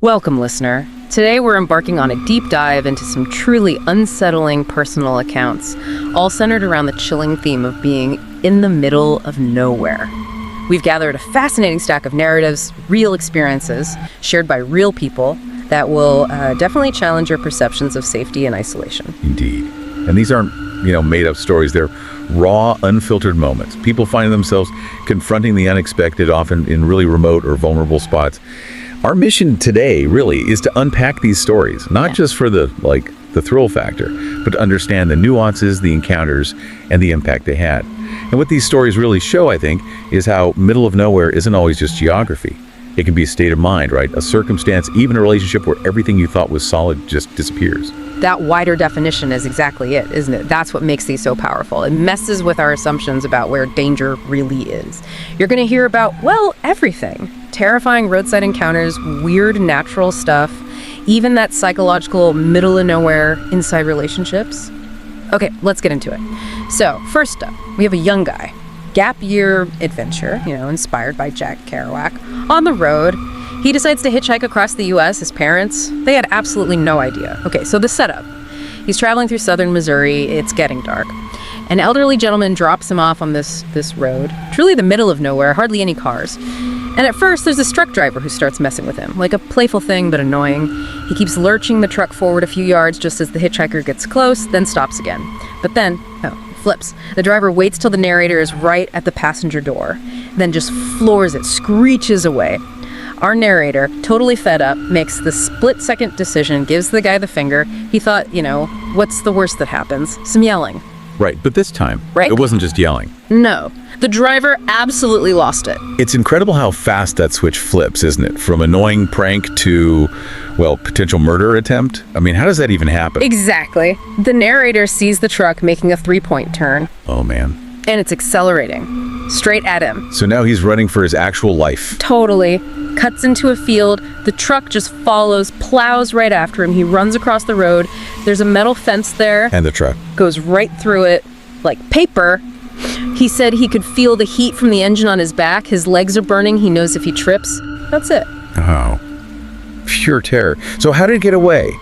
Welcome, listener. Today we're embarking on a deep dive into some truly unsettling personal accounts, all centered around the chilling theme of being in the middle of nowhere. We've gathered a fascinating stack of narratives, real experiences, shared by real people that will definitely challenge your perceptions of safety and isolation. Indeed. And these aren't, made-up stories. They're raw, unfiltered moments. People find themselves confronting the unexpected, often in really remote or vulnerable spots. Our mission today, really, is to unpack these stories, not just for the thrill factor, but to understand the nuances, the encounters, and the impact they had. And what these stories really show, I think, is how middle of nowhere isn't always just geography. It can be a state of mind, right? A circumstance, even a relationship where everything you thought was solid just disappears. That wider definition is exactly it, isn't it? That's what makes these so powerful. It messes with our assumptions about where danger really is. You're going to hear about, everything. Terrifying roadside encounters, weird natural stuff, even that psychological middle of nowhere inside relationships. Okay, let's get into it. So, first up, we have a young guy. Gap year adventure, inspired by Jack Kerouac. On the road, he decides to hitchhike across the U.S. His parents, they had absolutely no idea. Okay, so the setup. He's traveling through southern Missouri. It's getting dark. An elderly gentleman drops him off on this road, truly the middle of nowhere, hardly any cars. And at first, there's this truck driver who starts messing with him, like a playful thing, but annoying. He keeps lurching the truck forward a few yards just as the hitchhiker gets close, then stops again. But then, flips. The driver waits till the narrator is right at the passenger door, then just floors it, screeches away. Our narrator, totally fed up, makes the split-second decision, gives the guy the finger. He thought, what's the worst that happens? Some yelling. Right, but this time, right. It wasn't just yelling. No. The driver absolutely lost it. It's incredible how fast that switch flips, isn't it? From annoying prank to, potential murder attempt. I mean, how does that even happen? Exactly. The narrator sees the truck making a three-point turn. Oh, man. And it's accelerating. Straight at him. So now he's running for his actual life. Totally. Cuts into a field. The truck just follows, plows right after him. He runs across the road. There's a metal fence there. And the truck goes right through it like paper. He said he could feel the heat from the engine on his back. His legs are burning. He knows if he trips, that's it. Oh, pure terror. So how did it get away?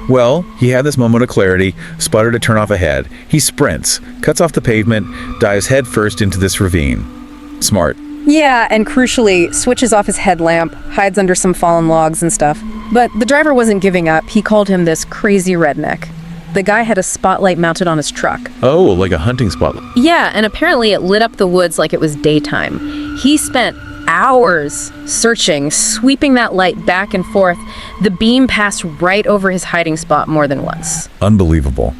Well, he had this moment of clarity, sputtered to turn off ahead. He sprints, cuts off the pavement, dives headfirst into this ravine. Smart. Yeah, and crucially, switches off his headlamp, hides under some fallen logs and stuff. But the driver wasn't giving up. He called him this crazy redneck. The guy had a spotlight mounted on his truck. Oh, like a hunting spotlight. Yeah, and apparently it lit up the woods like it was daytime. He spent hours searching, sweeping that light back and forth. The beam passed right over his hiding spot more than once. Unbelievable.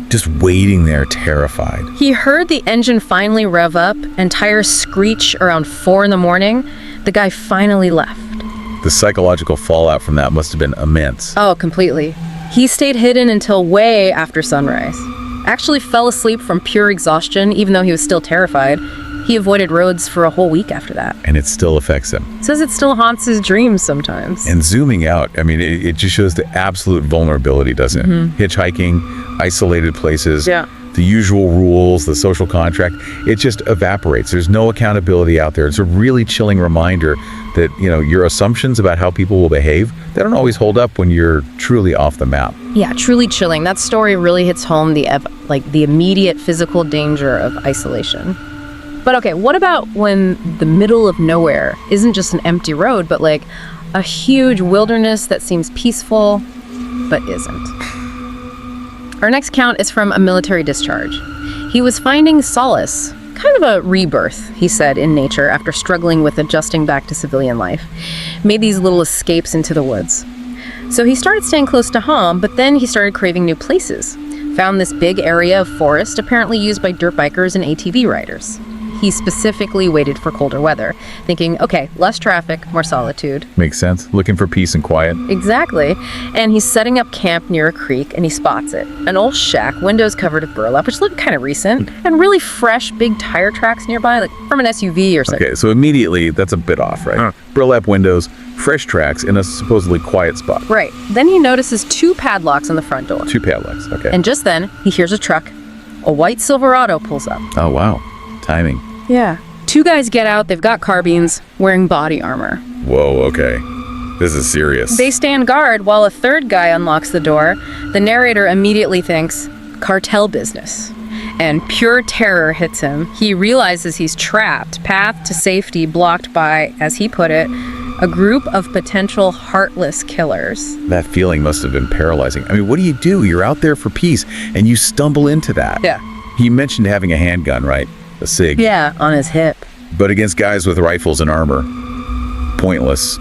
Just waiting there, terrified. He heard the engine finally rev up and tires screech around 4 a.m. The guy finally left. The psychological fallout from that must have been immense. Oh, completely. He stayed hidden until way after sunrise. Actually fell asleep from pure exhaustion, even though he was still terrified. He avoided roads for a whole week after that. And it still affects him. Says it still haunts his dreams sometimes. And zooming out, it just shows the absolute vulnerability, doesn't it? Hitchhiking, isolated places, the usual rules, the social contract, it just evaporates. There's no accountability out there. It's a really chilling reminder that, your assumptions about how people will behave, they don't always hold up when you're truly off the map. Yeah, truly chilling. That story really hits home the immediate physical danger of isolation. But okay, what about when the middle of nowhere isn't just an empty road, but like a huge wilderness that seems peaceful, but isn't? Our next count is from a military discharge. He was finding solace, kind of a rebirth, he said, in nature after struggling with adjusting back to civilian life. Made these little escapes into the woods. So he started staying close to home, but then he started craving new places. Found this big area of forest apparently used by dirt bikers and ATV riders. He specifically waited for colder weather, thinking, okay, less traffic, more solitude. Makes sense. Looking for peace and quiet. Exactly. And he's setting up camp near a creek, and he spots it. An old shack, windows covered with burlap, which looked kind of recent, and really fresh, big tire tracks nearby, like from an SUV or something. Okay, so immediately, that's a bit off, right? Burlap windows, fresh tracks in a supposedly quiet spot. Right. Then he notices 2 padlocks on the front door. 2 padlocks, okay. And just then, he hears a truck. A white Silverado pulls up. Oh, wow. Timing. Yeah. 2 guys get out, they've got carbines, wearing body armor. Whoa, okay. This is serious. They stand guard while a third guy unlocks the door. The narrator immediately thinks, cartel business. And pure terror hits him. He realizes he's trapped, path to safety blocked by, as he put it, a group of potential heartless killers. That feeling must have been paralyzing. I mean, what do? You're out there for peace, and you stumble into that. Yeah. He mentioned having a handgun, right? A SIG. Yeah, on his hip. But against guys with rifles and armor, pointless.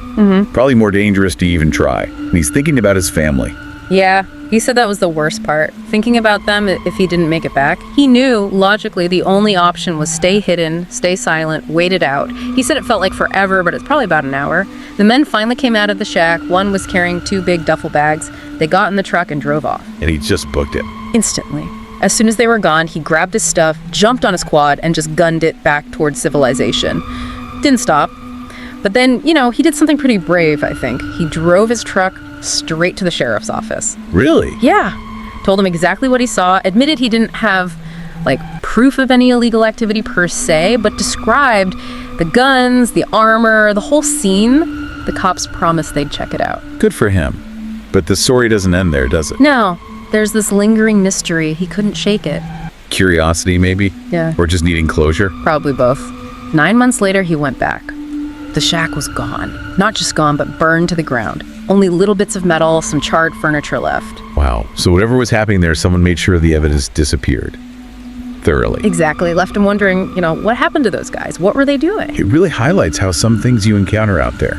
Probably more dangerous to even try. And he's thinking about his family. Yeah, he said that was the worst part. Thinking about them if he didn't make it back. He knew, logically, the only option was stay hidden, stay silent, wait it out. He said it felt like forever, but it's probably about an hour. The men finally came out of the shack. One was carrying 2 big duffel bags. They got in the truck and drove off. And he just booked it. Instantly. As soon as they were gone, he grabbed his stuff, jumped on his quad, and just gunned it back towards civilization. Didn't stop. But then, he did something pretty brave, I think. He drove his truck straight to the sheriff's office. Really? Yeah. Told him exactly what he saw, admitted he didn't have, proof of any illegal activity per se, but described the guns, the armor, the whole scene. The cops promised they'd check it out. Good for him. But the story doesn't end there, does it? No. There's this lingering mystery. He couldn't shake it. Curiosity, maybe? Yeah. Or just needing closure? Probably both. 9 months later, he went back. The shack was gone. Not just gone, but burned to the ground. Only little bits of metal, some charred furniture left. Wow. So whatever was happening there, someone made sure the evidence disappeared. Thoroughly. Exactly. Left him wondering, what happened to those guys? What were they doing? It really highlights how some things you encounter out there,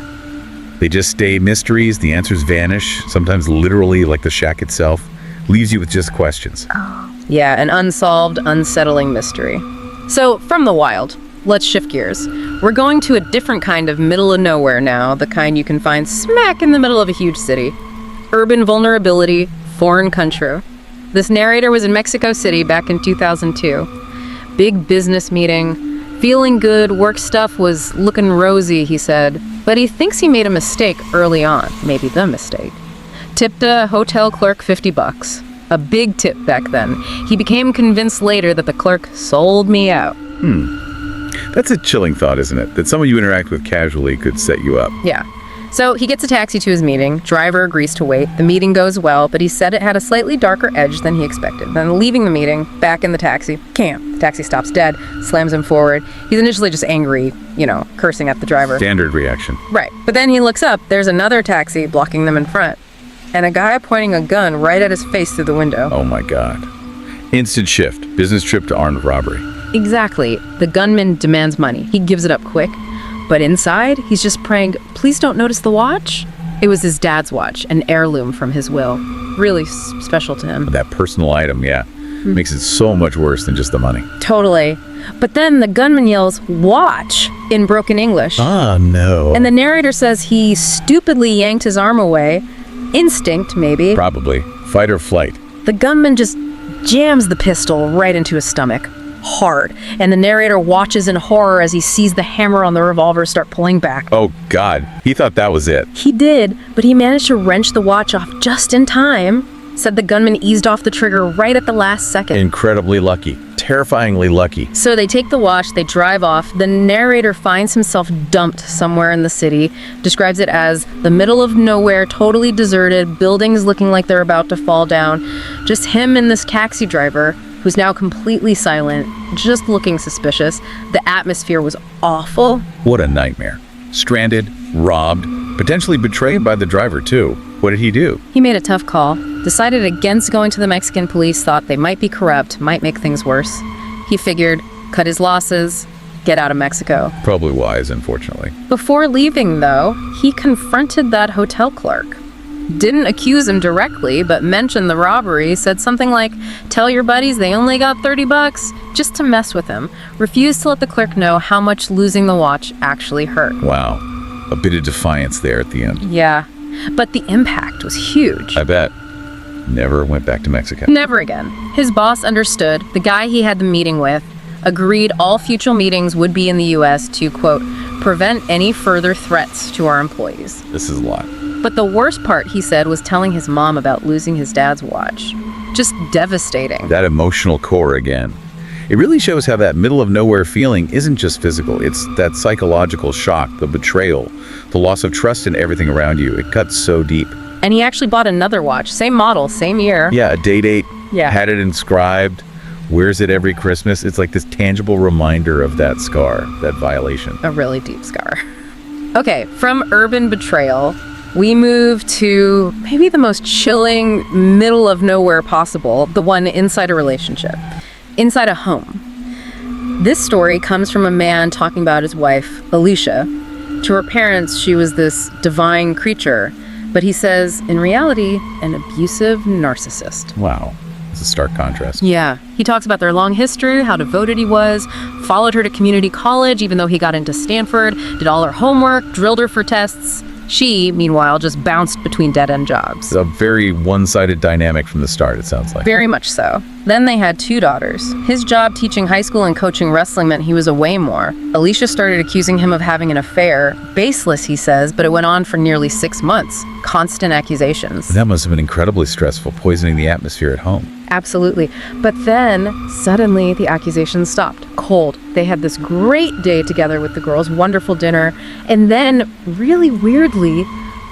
they just stay mysteries, the answers vanish, sometimes literally like the shack itself, leaves you with just questions. Yeah, an unsolved, unsettling mystery. So, from the wild, let's shift gears. We're going to a different kind of middle of nowhere now, the kind you can find smack in the middle of a huge city. Urban vulnerability, foreign country. This narrator was in Mexico City back in 2002. Big business meeting. Feeling good, work stuff was looking rosy, he said. But he thinks he made a mistake early on. Maybe the mistake. Tipped a hotel clerk $50. A big tip back then. He became convinced later that the clerk sold me out. That's a chilling thought, isn't it? That someone you interact with casually could set you up. Yeah. So he gets a taxi to his meeting. Driver agrees to wait. The meeting goes well, but he said it had a slightly darker edge than he expected. Then leaving the meeting, back in the taxi, The taxi stops dead, slams him forward. He's initially just angry, cursing at the driver. Standard reaction. Right. But then he looks up. There's another taxi blocking them in front. And a guy pointing a gun right at his face through the window. Oh my God. Instant shift. Business trip to armed robbery. Exactly. The gunman demands money. He gives it up quick. But inside, he's just praying, please don't notice the watch. It was his dad's watch, an heirloom from his will. Really special to him. That personal item, yeah. Makes it so much worse than just the money. Totally. But then the gunman yells, watch, in broken English. Ah, no. And the narrator says he stupidly yanked his arm away. Instinct, maybe. Probably. Fight or flight. The gunman just jams the pistol right into his stomach. Hard. And the narrator watches in horror as he sees the hammer on the revolver start pulling back. Oh, God. He thought that was it. He did, but he managed to wrench the watch off just in time. Said the gunman eased off the trigger right at the last second. Incredibly lucky. Terrifyingly lucky. So they take the watch, they drive off. The narrator finds himself dumped somewhere in the city, describes it as the middle of nowhere, totally deserted, buildings looking like they're about to fall down. Just him and this taxi driver, who's now completely silent, just looking suspicious. The atmosphere was awful. What a nightmare. Stranded, robbed, potentially betrayed by the driver too. What did he do? He made a tough call. Decided against going to the Mexican police, thought they might be corrupt, might make things worse. He figured, cut his losses, get out of Mexico. Probably wise, unfortunately. Before leaving, though, he confronted that hotel clerk. Didn't accuse him directly, but mentioned the robbery, said something like, tell your buddies they only got $30, just to mess with him. Refused to let the clerk know how much losing the watch actually hurt. Wow. A bit of defiance there at the end. Yeah. But the impact was huge. I bet. Never went back to Mexico. Never again. His boss understood. The guy he had the meeting with agreed all future meetings would be in the U.S. to, quote, prevent any further threats to our employees. This is a lot. But the worst part, he said, was telling his mom about losing his dad's watch. Just devastating. That emotional core again. It really shows how that middle of nowhere feeling isn't just physical. It's that psychological shock, the betrayal, the loss of trust in everything around you. It cuts so deep. And he actually bought another watch, same model, same year. Yeah, a date, Yeah. had it inscribed, wears it every Christmas. It's like this tangible reminder of that scar, that violation. A really deep scar. Okay, from urban betrayal, we move to maybe the most chilling middle of nowhere possible, the one inside a relationship, inside a home. This story comes from a man talking about his wife, Alicia. To her parents, she was this divine creature, but he says, in reality, an abusive narcissist. Wow. It's a stark contrast. Yeah. He talks about their long history, how devoted he was, followed her to community college even though he got into Stanford, did all her homework, drilled her for tests. She, meanwhile, just bounced between dead-end jobs. It's a very one-sided dynamic from the start, it sounds like. Very much so. Then they had 2 daughters. His job teaching high school and coaching wrestling meant he was away more. Alicia started accusing him of having an affair. Baseless, he says, but it went on for nearly 6 months. Constant accusations. That must have been incredibly stressful, poisoning the atmosphere at home. Absolutely. But then, suddenly, the accusations stopped. Cold. They had this great day together with the girls, wonderful dinner. And then, really weirdly,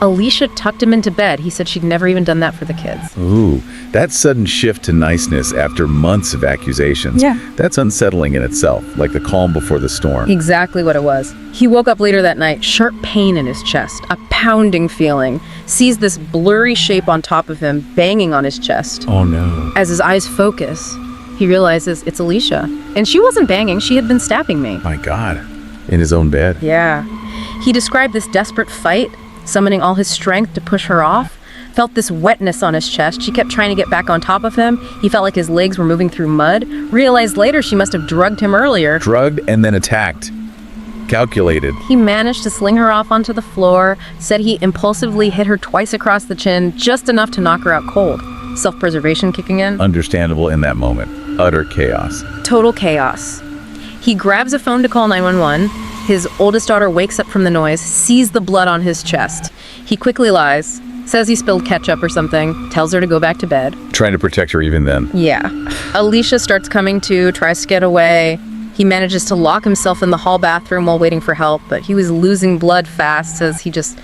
Alicia tucked him into bed. He said she'd never even done that for the kids. Ooh, that sudden shift to niceness after months of accusations. Yeah. That's unsettling in itself, like the calm before the storm. Exactly what it was. He woke up later that night, sharp pain in his chest, a pounding feeling, sees this blurry shape on top of him banging on his chest. Oh no. As his eyes focus, he realizes it's Alicia. And she wasn't banging, she had been stabbing me. My God. In his own bed. Yeah. He described this desperate fight, summoning all his strength to push her off. Felt this wetness on his chest. She kept trying to get back on top of him. He felt like his legs were moving through mud. Realized later she must have drugged him earlier. Drugged and then attacked. Calculated. He managed to sling her off onto the floor, said he impulsively hit her twice across the chin, just enough to knock her out cold. Self-preservation kicking in. Understandable in that moment. Utter chaos. Total chaos. He grabs a phone to call 911. His oldest daughter wakes up from the noise, sees the blood on his chest. He quickly lies, says he spilled ketchup or something, tells her to go back to bed. Trying to protect her even then. Yeah. Alicia starts coming to, tries to get away. He manages to lock himself in the hall bathroom while waiting for help, but he was losing blood fast, says he just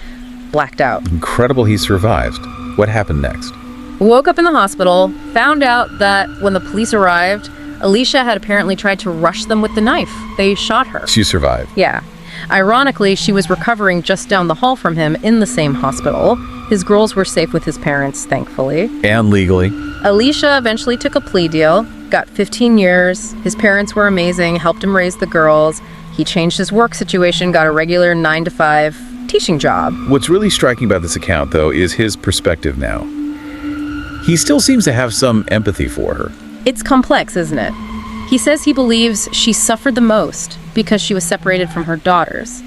blacked out. Incredible he survived. What happened next? Woke up in the hospital, found out that when the police arrived, Alicia had apparently tried to rush them with the knife. They shot her. She survived. Yeah. Ironically, she was recovering just down the hall from him in the same hospital. His girls were safe with his parents, thankfully. And legally. Alicia eventually took a plea deal, got 15 years. His parents were amazing, helped him raise the girls. He changed his work situation, got a regular 9-to-5 teaching job. What's really striking about this account, though, is his perspective now. He still seems to have some empathy for her. It's complex, isn't it? He says he believes she suffered the most because she was separated from her daughters.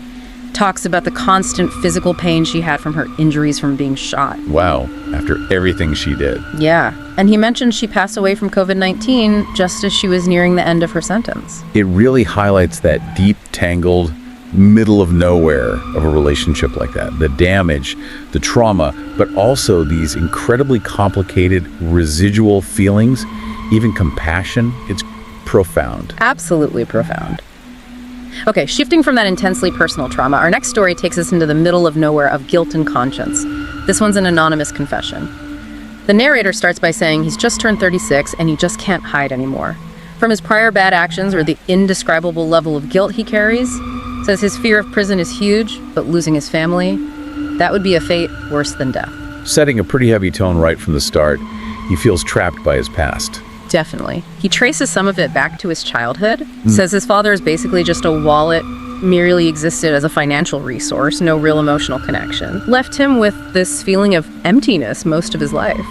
Talks about the constant physical pain she had from her injuries from being shot. Wow, after everything she did. Yeah, and he mentioned she passed away from COVID-19 just as she was nearing the end of her sentence. It really highlights that deep, tangled, middle of nowhere of a relationship like that. The damage, the trauma, but also these incredibly complicated residual feelings, even compassion. It's profound. Absolutely profound. Okay, shifting from that intensely personal trauma, our next story takes us into the middle of nowhere of guilt and conscience. This one's an anonymous confession. The narrator starts by saying he's just turned 36 and he just can't hide anymore. From his prior bad actions or the indescribable level of guilt he carries, says his fear of prison is huge, but losing his family, that would be a fate worse than death. Setting a pretty heavy tone right from the start, he feels trapped by his past. Definitely. He traces some of it back to his childhood. Says his father is basically just a wallet, merely existed as a financial resource, no real emotional connection. Left him with this feeling of emptiness most of his life.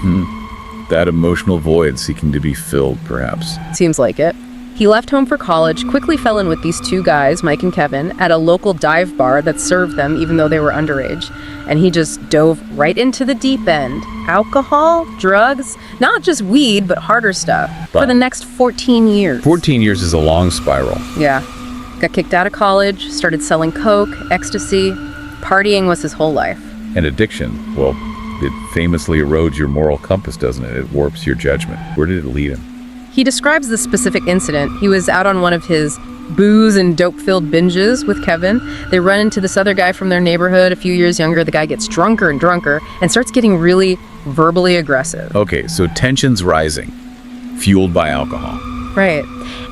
That emotional void seeking to be filled, perhaps. Seems like it. He left home for college, quickly fell in with these 2 guys, Mike and Kevin, at a local dive bar that served them even though they were underage. And he just dove right into the deep end. Alcohol, drugs, not just weed, but harder stuff. For the next 14 years. 14 years is a long spiral. Yeah. Got kicked out of college, started selling coke, ecstasy. Partying was his whole life. And addiction, well, it famously erodes your moral compass, doesn't it? It warps your judgment. Where did it lead him? He describes the specific incident. He was out on one of his booze and dope-filled binges with Kevin. They run into this other guy from their neighborhood, a few years younger. The guy gets drunker and drunker and starts getting really verbally aggressive. Okay, so tension's rising, fueled by alcohol. Right.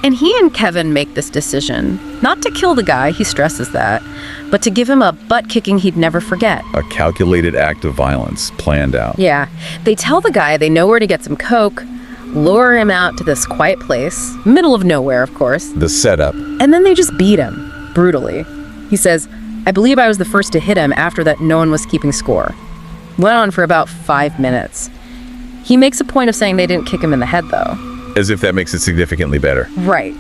And he and Kevin make this decision, not to kill the guy, he stresses that, but to give him a butt-kicking he'd never forget. A calculated act of violence planned out. Yeah. They tell the guy they know where to get some coke, lure him out to this quiet place, middle of nowhere, of course. The setup. And then they just beat him, brutally. He says, I believe I was the first to hit him. After that, no one was keeping score. Went on for about 5 minutes. He makes a point of saying they didn't kick him in the head, though. As if that makes it significantly better. Right.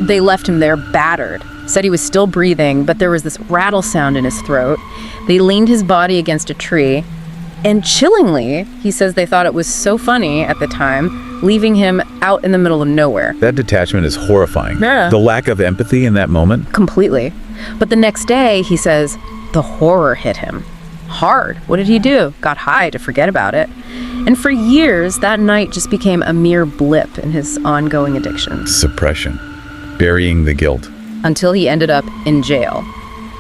They left him there battered. Said he was still breathing, but there was this rattle sound in his throat. They leaned his body against a tree. And chillingly, he says they thought it was so funny at the time, leaving him out in the middle of nowhere. That detachment is horrifying. Yeah. The lack of empathy in that moment. Completely. But the next day, he says, the horror hit him. Hard. What did he do? Got high to forget about it. And for years, that night just became a mere blip in his ongoing addiction. Suppression. Burying the guilt. Until he ended up in jail,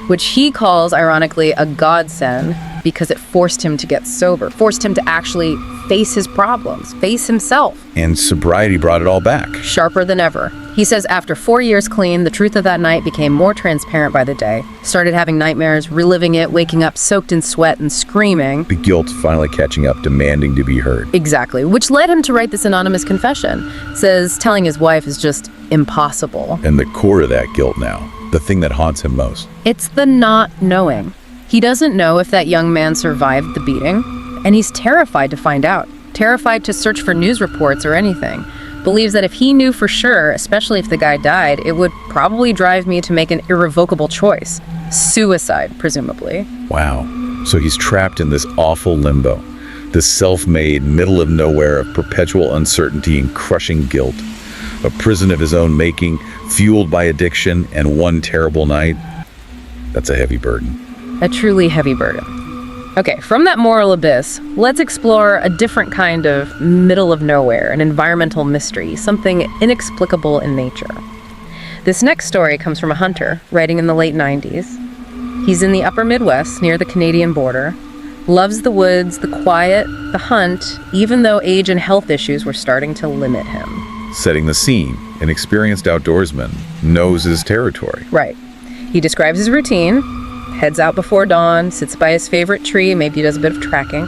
which he calls, ironically, a godsend because it forced him to get sober, forced him to actually face his problems, face himself. And sobriety brought it all back. Sharper than ever. He says after 4 years clean, the truth of that night became more transparent by the day. Started having nightmares, reliving it, waking up soaked in sweat and screaming. The guilt finally catching up, demanding to be heard. Exactly, which led him to write this anonymous confession. Says telling his wife is just impossible. And the core of that guilt now, the thing that haunts him most. It's the not knowing. He doesn't know if that young man survived the beating, and he's terrified to find out. Terrified to search for news reports or anything. Believes that if he knew for sure, especially if the guy died, it would probably drive me to make an irrevocable choice. Suicide, presumably. Wow. So he's trapped in this awful limbo. This self-made middle of nowhere of perpetual uncertainty and crushing guilt. A prison of his own making, fueled by addiction and one terrible night. That's a heavy burden. A truly heavy burden. Okay, from that moral abyss, let's explore a different kind of middle of nowhere, an environmental mystery, something inexplicable in nature. This next story comes from a hunter writing in the late 90s. He's in the upper Midwest near the Canadian border, loves the woods, the quiet, the hunt, even though age and health issues were starting to limit him. Setting the scene, an experienced outdoorsman knows his territory. Right. He describes his routine. Heads out before dawn, sits by his favorite tree, maybe he does a bit of tracking.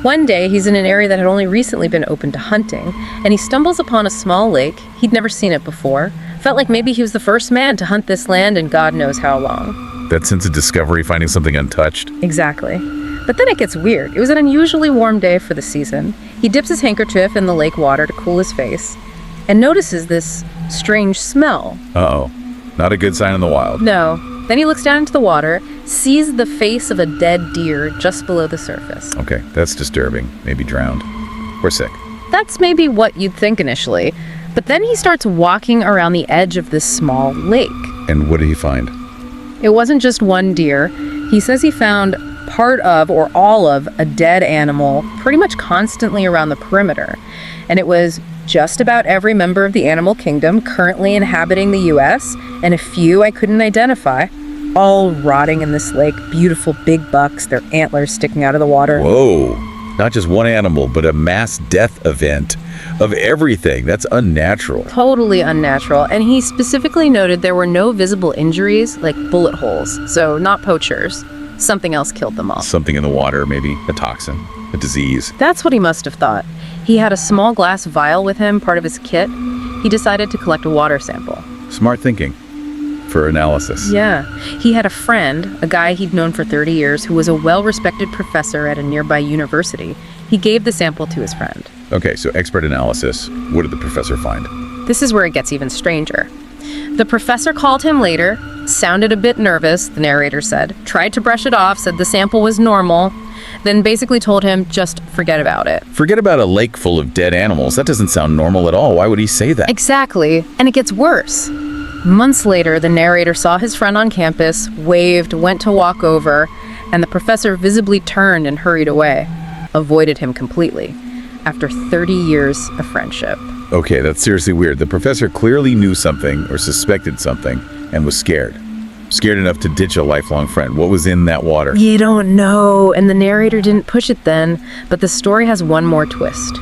One day, he's in an area that had only recently been open to hunting, and he stumbles upon a small lake. He'd never seen it before. Felt like maybe he was the first man to hunt this land in God knows how long. That sense of discovery, finding something untouched. Exactly. But then it gets weird. It was an unusually warm day for the season. He dips his handkerchief in the lake water to cool his face, and notices this strange smell. Uh-oh. Not a good sign in the wild. No. Then he looks down into the water, sees the face of a dead deer just below the surface. Okay, that's disturbing. Maybe drowned. Or sick. That's maybe what you'd think initially. But then he starts walking around the edge of this small lake. And what did he find? It wasn't just one deer. He says he found part of or all of a dead animal pretty much constantly around the perimeter. And it was just about every member of the animal kingdom currently inhabiting the U.S., and a few I couldn't identify, all rotting in this lake. Beautiful big bucks, their antlers sticking out of the water. Whoa. Not just one animal, but a mass death event of everything. That's unnatural. Totally unnatural. And he specifically noted there were no visible injuries, like bullet holes. So not poachers. Something else killed them all. Something in the water, maybe a toxin, a disease. That's what he must have thought. He had a small glass vial with him, part of his kit. He decided to collect a water sample. Smart thinking for analysis. Yeah. He had a friend, a guy he'd known for 30 years, who was a well-respected professor at a nearby university. He gave the sample to his friend. Okay, so expert analysis. What did the professor find? This is where it gets even stranger. The professor called him later, sounded a bit nervous, the narrator said, tried to brush it off, said the sample was normal, then basically told him just forget about it. Forget about a lake full of dead animals. That doesn't sound normal at all. Why would he say that? Exactly, and it gets worse. Months later, the narrator saw his friend on campus, waved, went to walk over, and the professor visibly turned and hurried away, avoided him completely, after 30 years of friendship. Okay, that's seriously weird. The professor clearly knew something or suspected something and was scared. Scared enough to ditch a lifelong friend. What was in that water? You don't know, and the narrator didn't push it then, but the story has one more twist.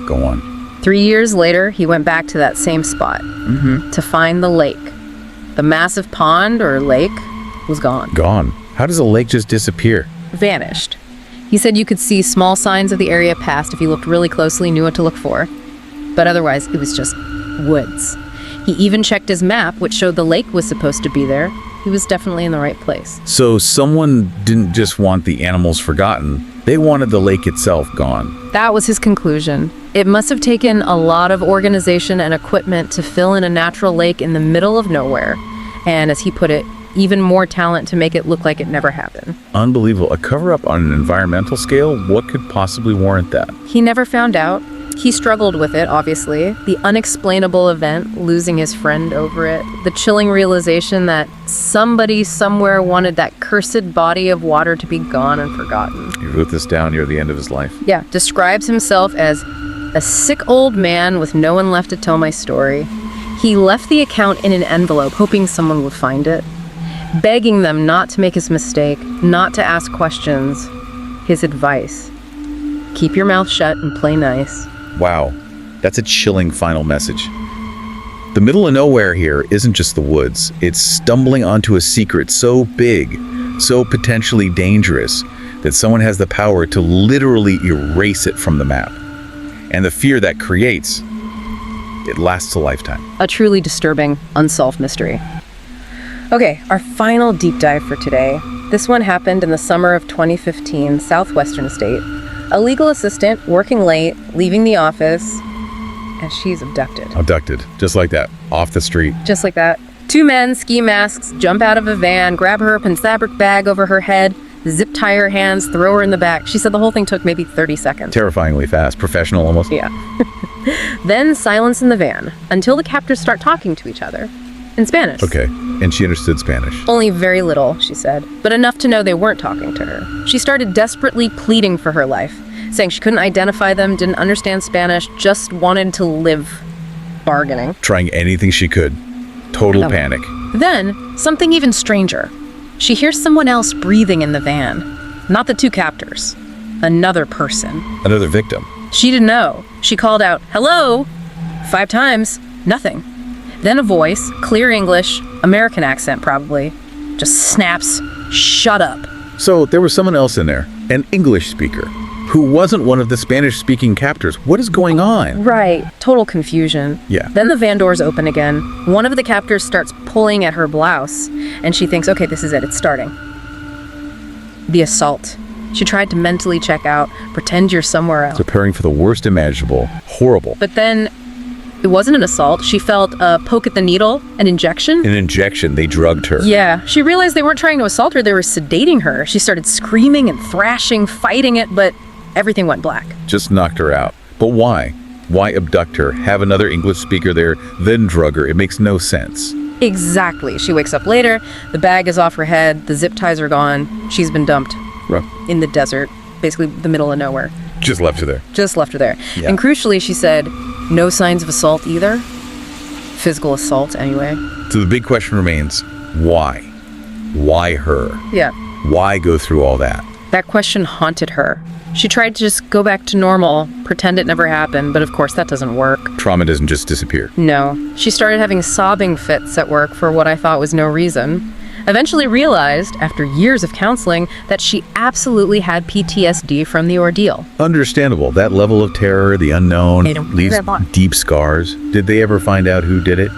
Go on. 3 years later, he went back to that same spot to find the lake. The massive pond or lake was gone. Gone. How does a lake just disappear? Vanished. He said you could see small signs of the area past if you looked really closely, knew what to look for. But otherwise, it was just woods. He even checked his map, which showed the lake was supposed to be there. He was definitely in the right place. So someone didn't just want the animals forgotten. They wanted the lake itself gone. That was his conclusion. It must have taken a lot of organization and equipment to fill in a natural lake in the middle of nowhere. And as he put it, even more talent to make it look like it never happened. Unbelievable. A cover-up on an environmental scale? What could possibly warrant that? He never found out. He struggled with it, obviously. The unexplainable event, losing his friend over it. The chilling realization that somebody somewhere wanted that cursed body of water to be gone and forgotten. He wrote this down near the end of his life. Yeah, describes himself as a sick old man with no one left to tell my story. He left the account in an envelope, hoping someone would find it, begging them not to make his mistake, not to ask questions. His advice: keep your mouth shut and play nice. Wow, that's a chilling final message. The middle of nowhere here isn't just the woods. It's stumbling onto a secret so big, so potentially dangerous, that someone has the power to literally erase it from the map. And the fear that creates, it lasts a lifetime. A truly disturbing, unsolved mystery. Okay, our final deep dive for today. This one happened in the summer of 2015, southwestern state. A legal assistant working late, leaving the office, and she's abducted. Abducted, just like that, off the street. Just like that. 2 men, ski masks, jump out of a van, grab her up in fabric bag over her head, zip tie her hands, throw her in the back. She said the whole thing took maybe 30 seconds. Terrifyingly fast, professional almost. Yeah. Then silence in the van, until the captors start talking to each other. In Spanish. Okay, and she understood Spanish. Only very little, she said, but enough to know they weren't talking to her. She started desperately pleading for her life, saying she couldn't identify them, didn't understand Spanish, just wanted to live. Bargaining. Trying anything she could. Total panic. Then, something even stranger. She hears someone else breathing in the van. Not the 2 captors. Another person. Another victim. She didn't know. She called out, "Hello?" 5 times. Nothing. Then a voice, clear English, American accent probably, just snaps, "Shut up." So there was someone else in there, an English speaker, who wasn't one of the Spanish-speaking captors. What is going on? Right. Total confusion. Yeah. Then the van doors open again. One of the captors starts pulling at her blouse, and she thinks, okay, this is it. It's starting. The assault. She tried to mentally check out, pretend you're somewhere else. Preparing for the worst imaginable. Horrible. But then it wasn't an assault. She felt a poke at the needle, an injection. An injection. They drugged her. Yeah. She realized they weren't trying to assault her. They were sedating her. She started screaming and thrashing, fighting it, but everything went black. Just knocked her out. But why? Why abduct her, have another English speaker there, then drug her? It makes no sense. Exactly. She wakes up later. The bag is off her head. The zip ties are gone. She's been dumped in the desert, basically the middle of nowhere. Just left her there. Just left her there. Yeah. And crucially, she said, no signs of assault either. Physical assault, anyway. So the big question remains, why? Why her? Yeah. Why go through all that? That question haunted her. She tried to just go back to normal, pretend it never happened, but of course that doesn't work. Trauma doesn't just disappear. No. She started having sobbing fits at work for what I thought was no reason. Eventually realized, after years of counseling, that she absolutely had PTSD from the ordeal. Understandable. That level of terror, the unknown, They don't leaves care about- deep scars. Did they ever find out who did it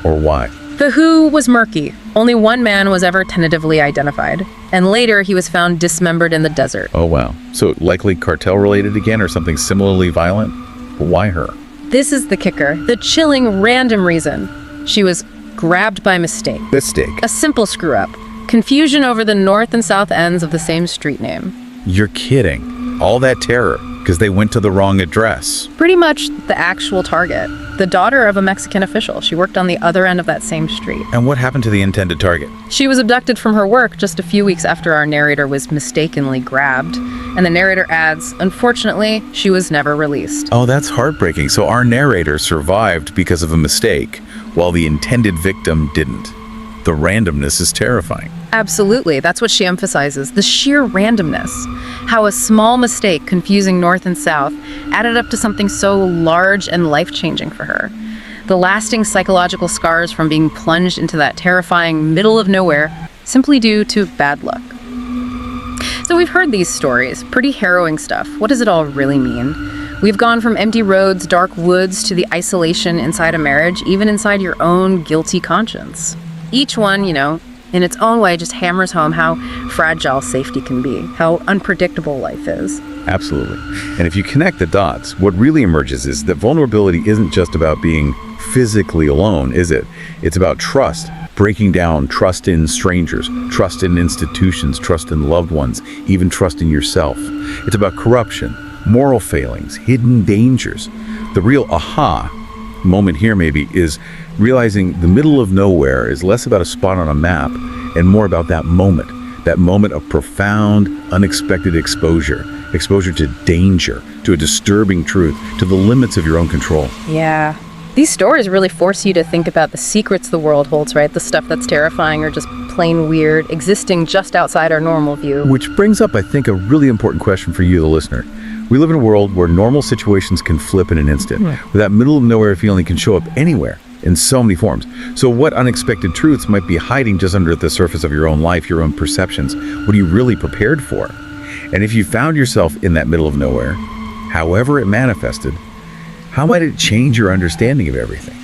or why? The who was murky. Only one man was ever tentatively identified. And later he was found dismembered in the desert. Oh, wow. So likely cartel related again or something similarly violent? But why her? This is the kicker. The chilling random reason. She was grabbed by mistake. Mistake. A simple screw-up. Confusion over the north and south ends of the same street name. You're kidding. All that terror. because they went to the wrong address. Pretty much the actual target. The daughter of a Mexican official. She worked on the other end of that same street. And what happened to the intended target? She was abducted from her work just a few weeks after our narrator was mistakenly grabbed. And the narrator adds, unfortunately, she was never released. Oh, that's heartbreaking. So our narrator survived because of a mistake, while the intended victim didn't. The randomness is terrifying. Absolutely. That's what she emphasizes. The sheer randomness. How a small mistake confusing north and south added up to something so large and life-changing for her. The lasting psychological scars from being plunged into that terrifying middle of nowhere simply due to bad luck. So we've heard these stories, pretty harrowing stuff. What does it all really mean? We've gone from empty roads, dark woods, to the isolation inside a marriage, even inside your own guilty conscience. Each one, in its own way, just hammers home how fragile safety can be, how unpredictable life is. Absolutely. And if you connect the dots, what really emerges is that vulnerability isn't just about being physically alone, is it? It's about trust, breaking down trust in strangers, trust in institutions, trust in loved ones, even trust in yourself. It's about corruption, moral failings, hidden dangers. The real aha moment here maybe is realizing the middle of nowhere is less about a spot on a map and more about that moment of profound, unexpected exposure to danger, to a disturbing truth, to the limits of your own control. Yeah. These stories really force you to think about the secrets the world holds, right? The stuff that's terrifying or just plain weird, existing just outside our normal view. Which brings up, I think, a really important question for you, the listener. We live in a world where normal situations can flip in an instant, where that middle of nowhere feeling can show up anywhere in so many forms. So what unexpected truths might be hiding just under the surface of your own life, your own perceptions? What are you really prepared for? And if you found yourself in that middle of nowhere, however it manifested, how might it change your understanding of everything?